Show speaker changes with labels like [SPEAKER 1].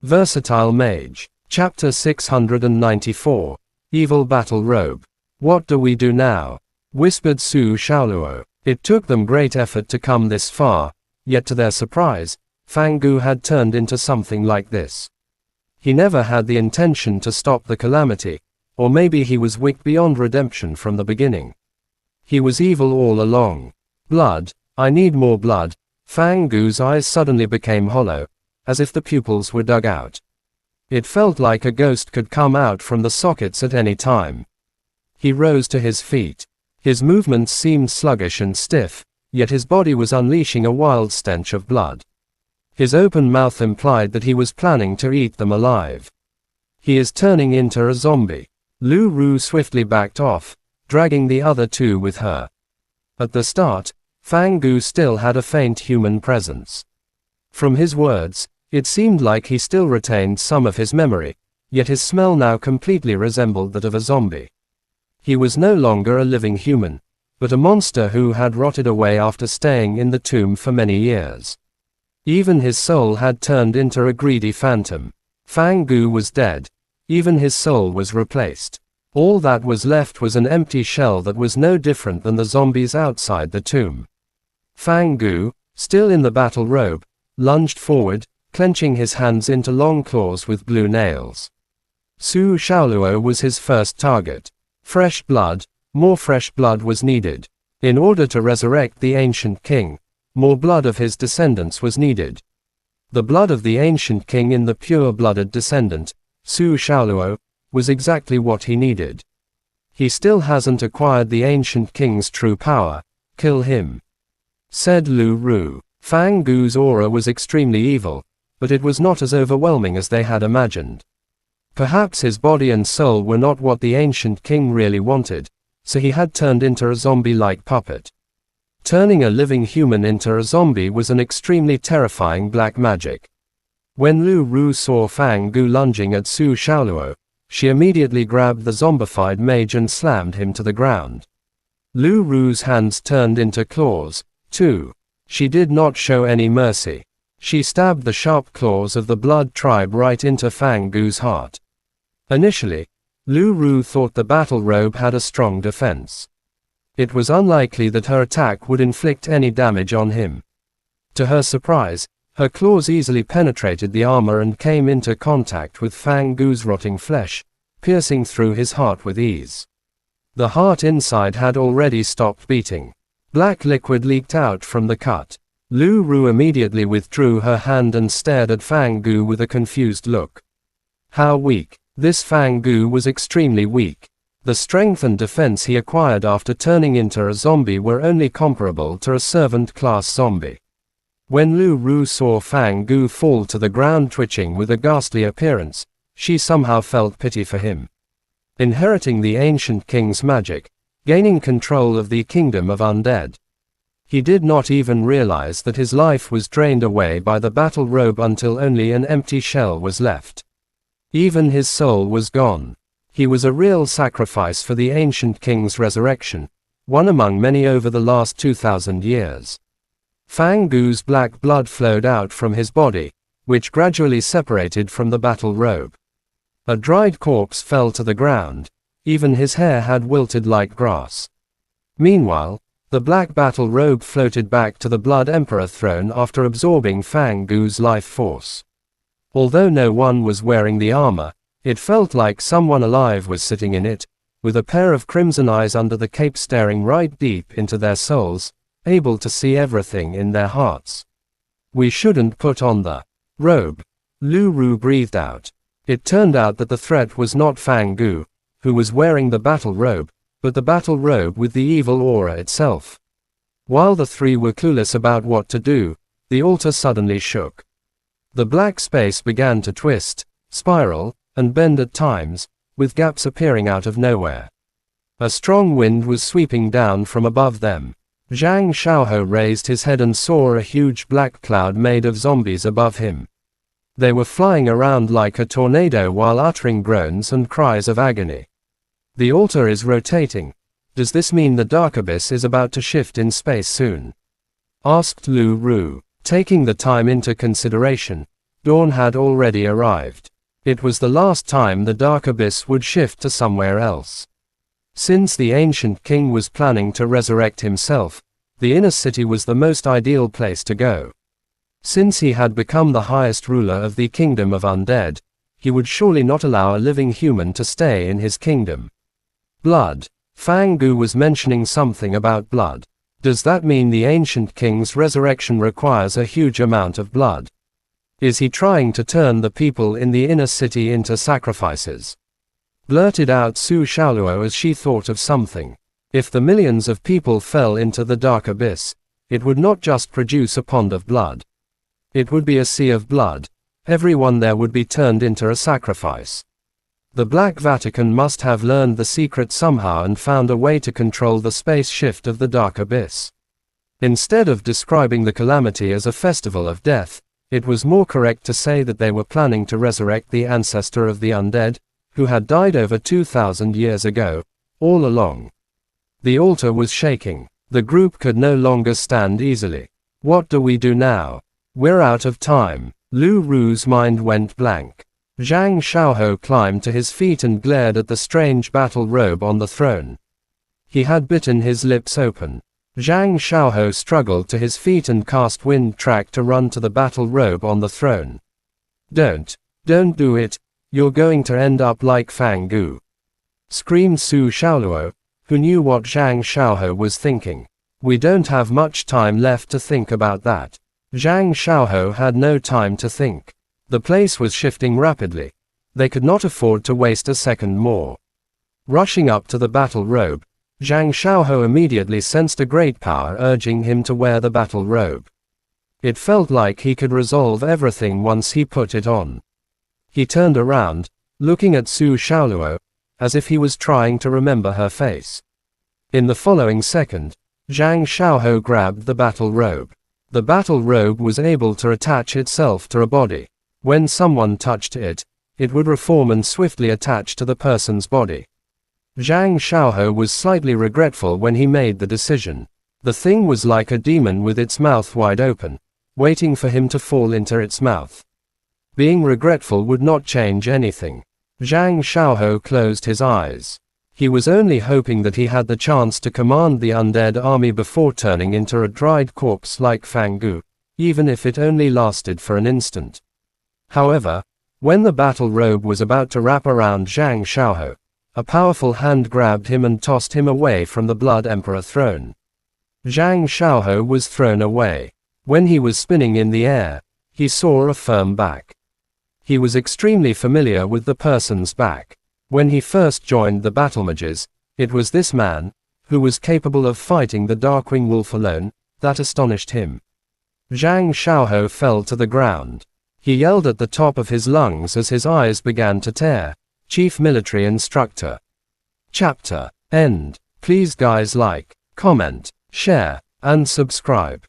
[SPEAKER 1] Versatile Mage. Chapter 694. Evil Battle Robe. What do we do now? Whispered Su Xiaoluo. It took them great effort to come this far, yet to their surprise, Fang Gu had turned into something like this. He never had the intention to stop the calamity, or maybe he was weak beyond redemption from the beginning. He was evil all along. Blood, I need more blood. Fang Gu's eyes suddenly became hollow, as if the pupils were dug out. It felt like a ghost could come out from the sockets at any time. He rose to his feet. His movements seemed sluggish and stiff, yet his body was unleashing a wild stench of blood. His open mouth implied that he was planning to eat them alive. He is turning into a zombie. Lu Ru swiftly backed off, dragging the other two with her. At the start, Fang Gu still had a faint human presence. From his words, it seemed like he still retained some of his memory, yet his smell now completely resembled that of a zombie. He was no longer a living human, but a monster who had rotted away after staying in the tomb for many years. Even his soul had turned into a greedy phantom. Fang Gu was dead. Even his soul was replaced. All that was left was an empty shell that was no different than the zombies outside the tomb. Fang Gu, still in the battle robe, lunged forward, clenching his hands into long claws with blue nails. Su Xiaoluo was his first target. Fresh blood, more fresh blood was needed. In order to resurrect the ancient king, more blood of his descendants was needed. The blood of the ancient king in the pure-blooded descendant, Su Xiaoluo, was exactly what he needed. He still hasn't acquired the ancient king's true power. Kill him, said Lu Ru. Fang Gu's aura was extremely evil, but it was not as overwhelming as they had imagined. Perhaps his body and soul were not what the ancient king really wanted, so he had turned into a zombie-like puppet. Turning a living human into a zombie was an extremely terrifying black magic. When Lu Ru saw Fang Gu lunging at Su Xiaoluo, she immediately grabbed the zombified mage and slammed him to the ground. Lu Ru's hands turned into claws, too. She did not show any mercy. She stabbed the sharp claws of the blood tribe right into Fang Gu's heart. Initially, Lu Ru thought the battle robe had a strong defense. It was unlikely that her attack would inflict any damage on him. To her surprise, her claws easily penetrated the armor and came into contact with Fang Gu's rotting flesh, piercing through his heart with ease. The heart inside had already stopped beating. Black liquid leaked out from the cut. Lu Ru immediately withdrew her hand and stared at Fang Gu with a confused look. How weak. This Fang Gu was extremely weak. The strength and defense he acquired after turning into a zombie were only comparable to a servant-class zombie. When Lu Ru saw Fang Gu fall to the ground twitching with a ghastly appearance, she somehow felt pity for him. Inheriting the ancient king's magic, gaining control of the kingdom of undead. He did not even realize that his life was drained away by the battle robe until only an empty shell was left. Even his soul was gone. He was a real sacrifice for the ancient king's resurrection, one among many over the last 2,000 years. Fang Gu's black blood flowed out from his body, which gradually separated from the battle robe. A dried corpse fell to the ground. Even his hair had wilted like grass. Meanwhile, the black battle robe floated back to the Blood Emperor throne after absorbing Fang Gu's life force. Although no one was wearing the armor, it felt like someone alive was sitting in it, with a pair of crimson eyes under the cape staring right deep into their souls, able to see everything in their hearts. We shouldn't put on the robe. Lu Ru breathed out. It turned out that the threat was not Fang Gu, who was wearing the battle robe, but the battle robe with the evil aura itself. While the three were clueless about what to do, the altar suddenly shook. The black space began to twist, spiral, and bend at times, with gaps appearing out of nowhere. A strong wind was sweeping down from above them. Zhang Xiaohe raised his head and saw a huge black cloud made of zombies above him. They were flying around like a tornado while uttering groans and cries of agony. The altar is rotating. Does this mean the dark abyss is about to shift in space soon? Asked Lu Ru. Taking the time into consideration, Dawn had already arrived. It was the last time the Dark Abyss would shift to somewhere else. Since the ancient king was planning to resurrect himself, the inner city was the most ideal place to go. Since he had become the highest ruler of the kingdom of undead, he would surely not allow a living human to stay in his kingdom. Blood. Fang Gu was mentioning something about blood. Does that mean the ancient king's resurrection requires a huge amount of blood? Is he trying to turn the people in the inner city into sacrifices? Blurted out Su Xiaoluo as she thought of something. If the millions of people fell into the Dark Abyss, it would not just produce a pond of blood. It would be a sea of blood. Everyone there would be turned into a sacrifice. The Black Vatican must have learned the secret somehow and found a way to control the space shift of the Dark Abyss. Instead of describing the calamity as a festival of death, it was more correct to say that they were planning to resurrect the ancestor of the undead, who had died over 2,000 years ago, all along. The altar was shaking. The group could no longer stand easily. What do we do now? We're out of time. Lu Ru's mind went blank. Zhang Xiaohou climbed to his feet and glared at the strange battle robe on the throne. He had bitten his lips open. Zhang Xiaohou struggled to his feet and cast wind track to run to the battle robe on the throne. Don't do it, you're going to end up like Fang Gu, screamed Su Xiaoluo, who knew what Zhang Xiaohou was thinking. We don't have much time left to think about that. Zhang Xiaohou had no time to think. The place was shifting rapidly. They could not afford to waste a second more. Rushing up to the battle robe, Zhang Xiaohou immediately sensed a great power urging him to wear the battle robe. It felt like he could resolve everything once he put it on. He turned around, looking at Su Xiaoluo, as if he was trying to remember her face. In the following second, Zhang Xiaohou grabbed the battle robe. The battle robe was able to attach itself to a body. When someone touched it, it would reform and swiftly attach to the person's body. Zhang Xiaohou was slightly regretful when he made the decision. The thing was like a demon with its mouth wide open, waiting for him to fall into its mouth. Being regretful would not change anything. Zhang Xiaohou closed his eyes. He was only hoping that he had the chance to command the undead army before turning into a dried corpse like Fang Gu, even if it only lasted for an instant. However, when the battle robe was about to wrap around Zhang Xiaohou, a powerful hand grabbed him and tossed him away from the Blood Emperor throne. Zhang Xiaohou was thrown away. When he was spinning in the air, he saw a firm back. He was extremely familiar with the person's back. When he first joined the battle mages, it was this man, who was capable of fighting the Darkwing Wolf alone, that astonished him. Zhang Xiaohou fell to the ground. He yelled at the top of his lungs as his eyes began to tear. Chief Military Instructor. Chapter. End. Please guys like, comment, share, and subscribe.